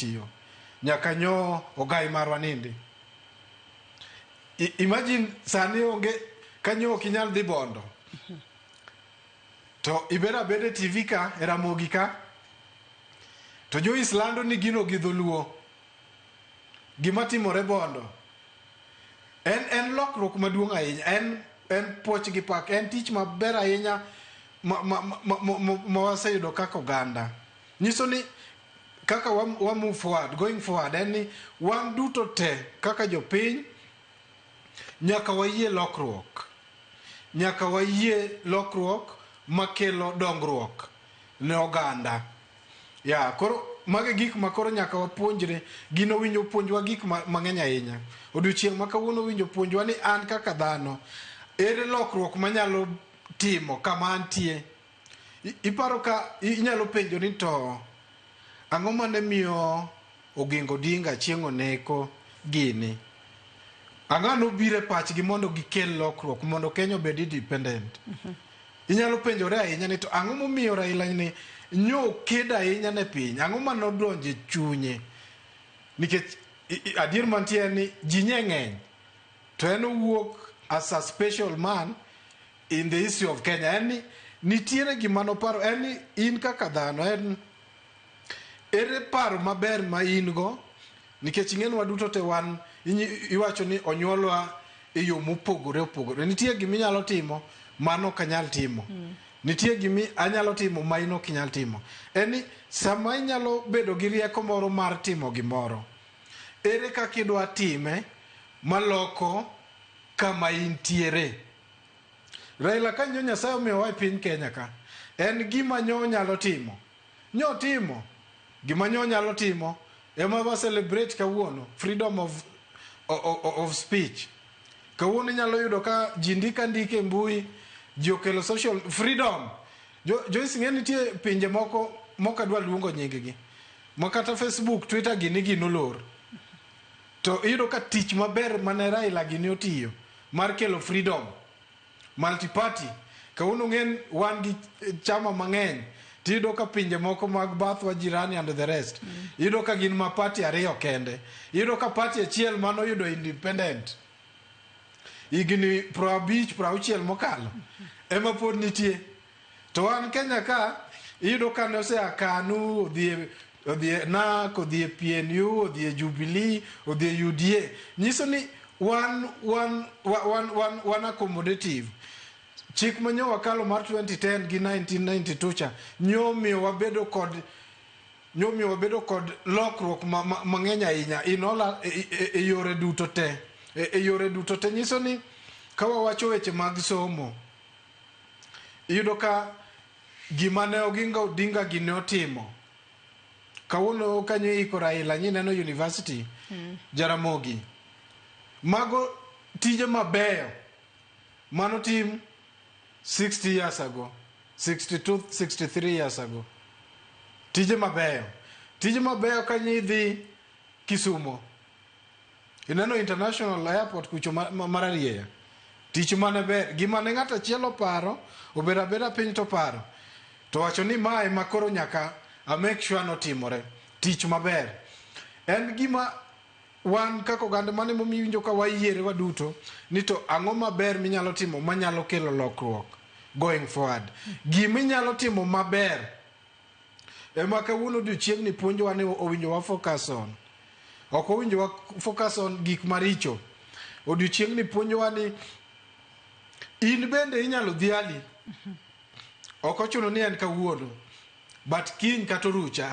tiyo nyaka nyo ogai marwa nindi. Imagine sani onge kanyo kinyal dhi Bondo to ibera bede TV ka era mogi ka to jo Islando ni gino gi dholuo gima timore Bondo en lokruok maduong' ahinya en poch gi pak en tich maber ahinya ma waseyudo kaka oganda nyiso ni kaka wa move forward going forward en ni wan duto te kaka jopiny nyaka wayie lokruok makelo dongruok ne oganda koro mage gik makoro nyaka wapuonjre gino winjo puonjwa gik mang'eny ahinya odiochieng' ma kawuono winjo puonjwa ni an kaka dhano ere lokruok manyalo timo kama antie. Iparo ka inyalo penjo ni to ang'o mane miyo Oginga Odinga chieng' oneko gini ang'ano bire pachgi mondo gikel lokruok mondo Kenya obed independent. Inyalo penjore ahinya ni to ang'o momiyo Raila ni nyo keda ahinya ne piny ang'o manodonje chunye nikech adier mantie ni ji ng'eny to en owuok as a special man in the history of Kenya en nitiere gima noparo en in kaka dhano en ere paro maber ma in go nikech ing'en waduto te wan iwacho ni onyuolwa e yo mopogore nitie gima inyalo timo mano kanyal timo nitie gimi anyalo timo ma ino kinyal timo eni sama inyalo bedo gi rieko moro mar timo gimoro ere kaka idwa time maloko kama intiere. Raila kanyo Nyasaye omiyo wa piny Kenya ka en gima nyo nyalo timo gima nyo nyalo timo ema wa celebrate kawuono freedom of speech kawuono nyalo yudo ka ndike mbui jokelo social freedom jo ising'eni nitie pinje moko mokadwa luongo nying-gi makata Facebook Twitter gini nolor to iyudo ka tich maber mane Raila gini otiyo mar kelo freedom multi-party kawuono ng'en wan gi chama mang'eny tiyudo ka pinje moko mag bath wa jirani and the rest iyudo ka gin ma party ariyo kende iyudo ka party achiel manoyudo independent igni 50-60 mokalo ema pod nitie to wan Kenya ka iyudo ka nosea KANU odhie NARC odhie PNU odhie Jubilee odhie UDA nyiso ni one accommodative chik manyo wakalo mar 2010 gi 1992 cha nyo miyo wabedo kod lokruok mang'eny ahinya inola e yore duto te nyiso ni ka wawacho weche mag somo iyudo ka gima ne Oginga Odinga gine otimo kawuono kanyo iko Raila neno university Jaramogi mago tije mabeyo manotim 60 years ago 63 years ago tije mabeyo kanyidhi Kisumo ineno international airport kucho mararieya tich mane ber gima ne ng'ato achiel oparo obeda piny to paro to wacho ni mae makoro nyaka make sure notimore tich maber en gima wan kaka oganda mane momiwinjo ka wayiere waduto ni to ang'o maber minyalo timo manyalo kelo lokruok going forward gima inyalo timo maber ema kawuono odiochieng' ni puonjwa ni owinjo wa focus on ok owinjo wa focus on gik maricho odiochieng' ni puonjwa ni in bende inyalo dhiali ok ochuno ni en kawuono but kiny kata orucha